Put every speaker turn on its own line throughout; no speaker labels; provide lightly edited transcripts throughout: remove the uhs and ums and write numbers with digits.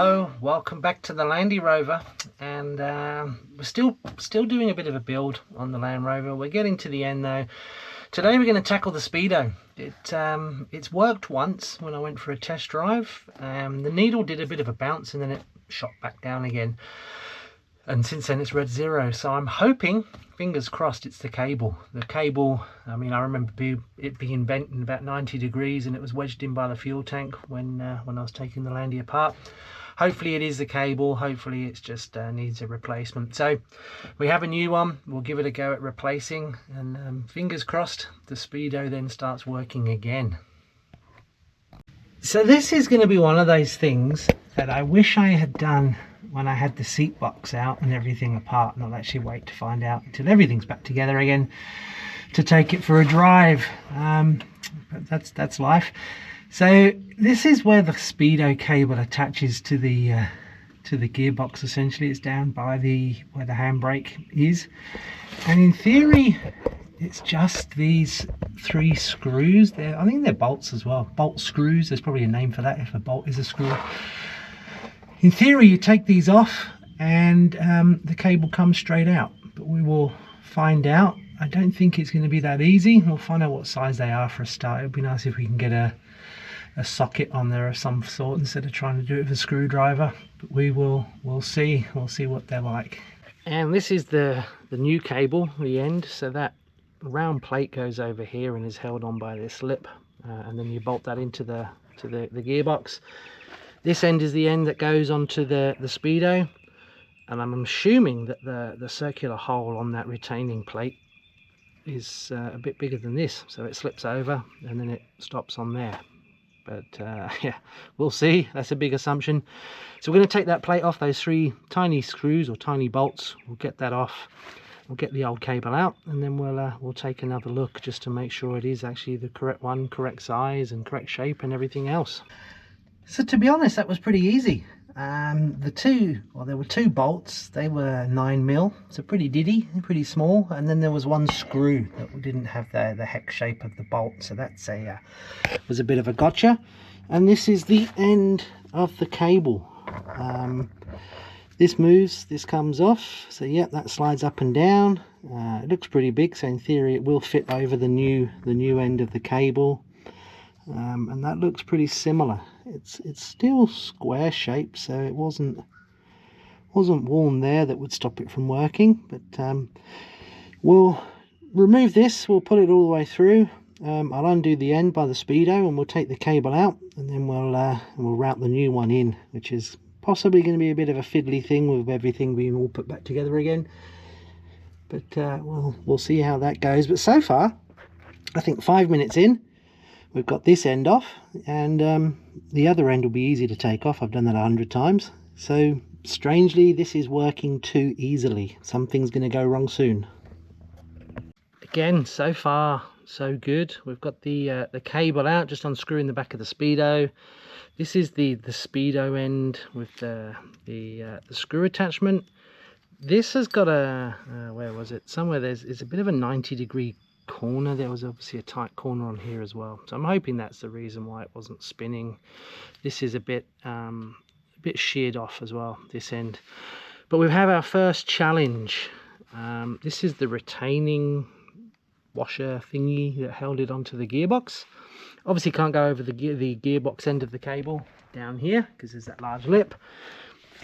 Hello, welcome back to the Landy Rover, and we're still doing a bit of a build on the Land Rover. We're getting to the end though. Today we're going to tackle the Speedo. It's worked once when I went for a test drive. The needle did a bit of a bounce and then it shot back down again, and since then it's read 0. So I'm hoping, fingers crossed, it's the cable. The cable, I mean, I remember it being bent in about 90 degrees and it was wedged in by the fuel tank when I was taking the Landy apart. Hopefully it is the cable. Hopefully it's just needs a replacement. So we have a new one. We'll give it a go at replacing, and fingers crossed the Speedo then starts working again. So this is going to be one of those things that I wish I had done when I had the seat box out and everything apart, not actually wait to find out until everything's back together again to take it for a drive. But that's life. So this is where the Speedo cable attaches to the gearbox. Essentially, it's down by where the handbrake is, and in theory, it's just these 3 screws. I think they're bolts as well. Bolt screws. There's probably a name for that if a bolt is a screw. In theory, you take these off, and the cable comes straight out. But we will find out. I don't think it's going to be that easy. We'll find out what size they are for a start. It would be nice if we can get a socket on there of some sort instead of trying to do it with a screwdriver, but we'll see what they're like. And this is the new cable, the end. So that round plate goes over here and is held on by this lip, and then you bolt that into the gearbox. This end is the end that goes onto the Speedo, and I'm assuming that the circular hole on that retaining plate is a bit bigger than this, so it slips over and then it stops on there. But yeah, we'll see. That's a big assumption. So we're going to take that plate off, those 3 tiny screws or tiny bolts. We'll get that off. We'll get the old cable out, and then we'll take another look just to make sure it is actually the correct one, correct size and correct shape and everything else. So to be honest, that was pretty easy. There were 2 bolts. They were 9mm, so pretty pretty small. And then there was 1 screw that didn't have the hex shape of the bolt, so that's was a bit of a gotcha. And this is the end of the cable. This moves, this comes off, so yeah, that slides up and down. It looks pretty big, so in theory it will fit over the new end of the cable. And that looks pretty similar. It's still square shaped, so it wasn't worn there that would stop it from working. But we'll remove this, we'll put it all the way through. I'll undo the end by the Speedo, and we'll take the cable out, and then we'll route the new one in, which is possibly going to be a bit of a fiddly thing with everything being all put back together again. But we'll see how that goes. But so far, I think 5 minutes in, we've got this end off, and the other end will be easy to take off. I've done that 100 times. So strangely, this is working too easily. Something's going to go wrong soon. Again, so far so good. We've got the cable out, just unscrewing the back of the Speedo. This is the Speedo end with the screw attachment. This has got a where was it? Somewhere it's a bit of a 90-degree corner. There was obviously a tight corner on here as well, so I'm hoping that's the reason why it wasn't spinning. This is a bit sheared off as well, this end. But we have our first challenge. This is the retaining washer thingy that held it onto the gearbox. Obviously can't go over the gearbox end of the cable down here because there's that large lip.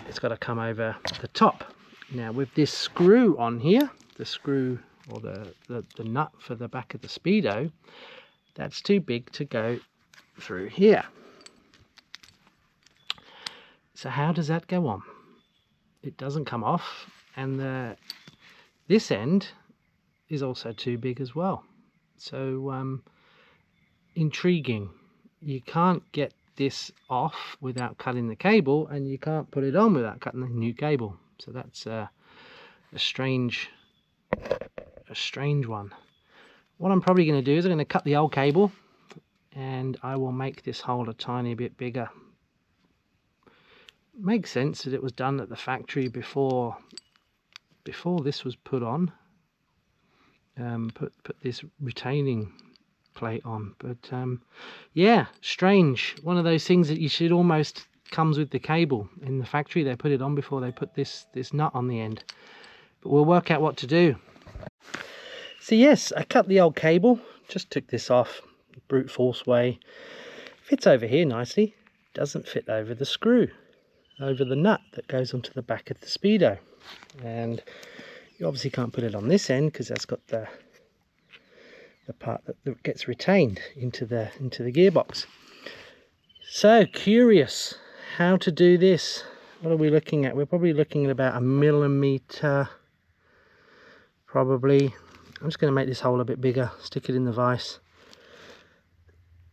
It's got to come over the top. Now with this screw on here, the screw or the nut for the back of the Speedo, that's too big to go through here. So how does that go on? It doesn't come off, and this end is also too big as well. So intriguing. You can't get this off without cutting the cable, and you can't put it on without cutting the new cable. So that's a strange one. What I'm probably going to do is I'm going to cut the old cable, and I will make this hole a tiny bit bigger. It makes sense that it was done at the factory before this was put on. Put this retaining plate on, but yeah, strange. One of those things that you should almost comes with the cable. In the factory they put it on before they put this nut on the end, but we'll work out what to do. So yes, I cut the old cable, just took this off brute force way. Fits over here nicely, doesn't fit over the screw, over the nut that goes onto the back of the Speedo. And you obviously can't put it on this end because that's got the part that gets retained into the gearbox. So curious how to do this. What are we looking at? We're probably looking at about 1 millimeter, probably. I'm just going to make this hole a bit bigger, stick it in the vise.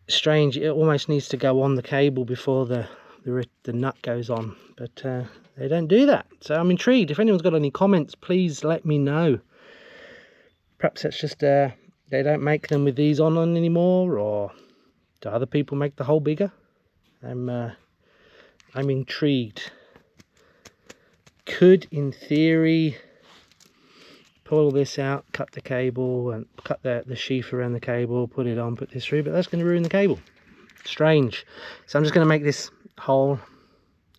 Strange, it almost needs to go on the cable before the nut goes on, but they don't do that. So I'm intrigued. If anyone's got any comments, please let me know. Perhaps it's just they don't make them with these on anymore, or do other people make the hole bigger? I'm intrigued. Could, in theory, pull this out, cut the cable and cut the sheath around the cable, put it on, put this through, but that's going to ruin the cable. Strange. So I'm just going to make this hole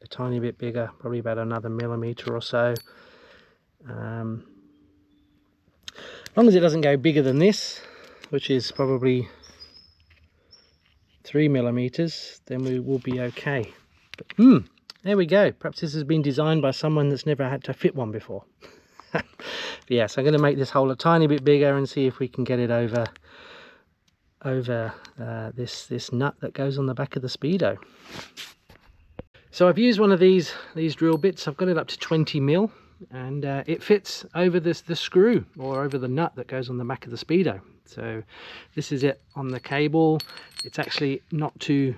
a tiny bit bigger, probably about another millimeter or so. As long as it doesn't go bigger than this, which is probably 3 millimeters, then we will be okay. But, there we go. Perhaps this has been designed by someone that's never had to fit one before. But yeah, so I'm going to make this hole a tiny bit bigger and see if we can get it over this nut that goes on the back of the Speedo. So I've used one of these drill bits. I've got it up to 20 mil, and it fits over the screw, or over the nut that goes on the back of the Speedo. So this is it on the cable. It's actually not too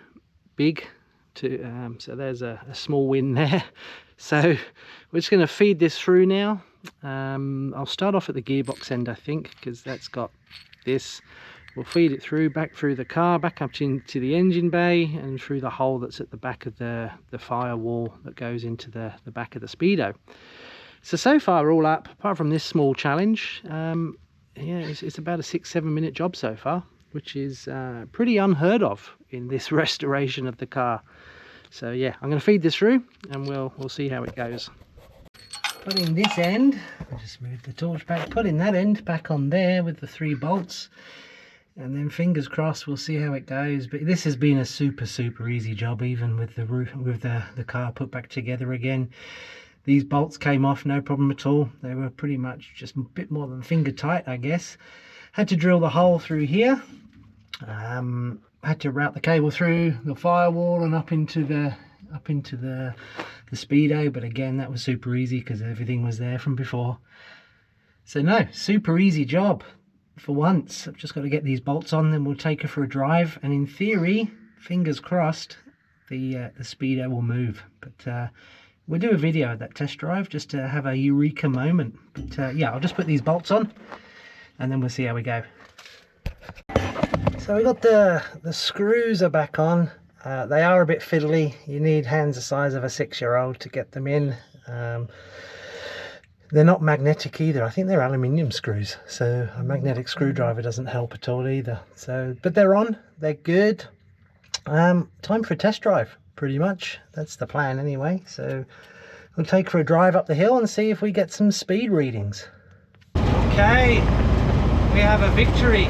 big to so there's a small win there. So we're just going to feed this through now. I'll start off at the gearbox end, I think, because that's got this. We'll feed it through, back through the car, back up into the engine bay, and through the hole that's at the back of the firewall that goes into the back of the Speedo. So far all up, apart from this small challenge, yeah, it's about a 6-7 minute job so far, which is pretty unheard of in this restoration of the car. So yeah, I'm going to feed this through and we'll see how it goes. Putting this end, I'll just move the torch back, putting that end back on there with the 3 bolts, and then fingers crossed we'll see how it goes. But this has been a super easy job, even with the roof, with the car put back together again. These bolts came off no problem at all. They were pretty much just a bit more than finger tight, I guess. Had to drill the hole through here, had to route the cable through the firewall and up into the Speedo, but again that was super easy because everything was there from before. So no, super easy job for once. I've just got to get these bolts on, then we'll take her for a drive, and in theory, fingers crossed, the Speedo will move. But we'll do a video of that test drive just to have a eureka moment. But yeah, I'll just put these bolts on and then we'll see how we go. So we got the screws are back on. They are a bit fiddly. You need hands the size of a 6-year-old to get them in. They're not magnetic either. I think they're aluminium screws, so a magnetic screwdriver doesn't help at all either. So, but they're on. They're good. Time for a test drive, pretty much. That's the plan anyway. So we'll take for a drive up the hill and see if we get some speed readings. Okay, we have a victory.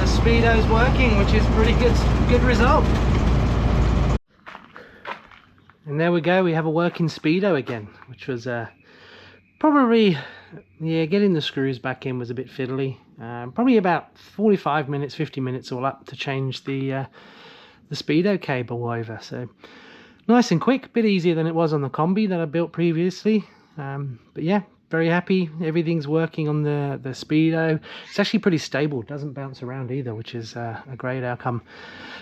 Speedo's working, which is pretty good result. And there we go, we have a working Speedo again, which was probably, yeah, getting the screws back in was a bit fiddly. Probably about 45 minutes, 50 minutes all up to change the Speedo cable over. So nice and quick, bit easier than it was on the Combi that I built previously. But yeah, very happy. Everything's working on the Speedo. It's actually pretty stable. It doesn't bounce around either, which is a great outcome.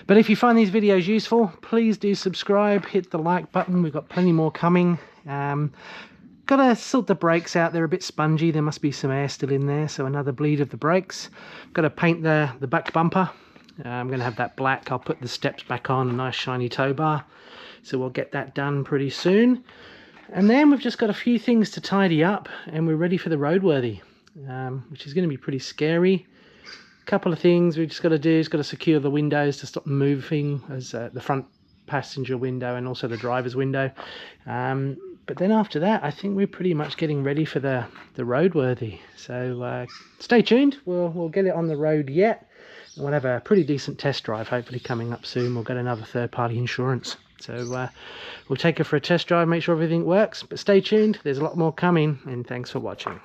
But if you find these videos useful, please do subscribe, hit the like button. We've got plenty more coming. Got to sort the brakes out. They're a bit spongy. There must be some air still in there, so another bleed of the brakes. Got to paint the back bumper. I'm going to have that black. I'll put the steps back on, a nice shiny tow bar. So we'll get that done pretty soon. And then we've just got a few things to tidy up and we're ready for the roadworthy, which is going to be pretty scary. couple of things we've just got to do. Just got to secure the windows to stop moving, as the front passenger window and also the driver's window. But then after that, I think we're pretty much getting ready for the roadworthy. So stay tuned. We'll get it on the road yet. We'll have a pretty decent test drive hopefully coming up soon. We'll get another third-party insurance. So we'll take her for a test drive, make sure everything works. But stay tuned. There's a lot more coming, and thanks for watching.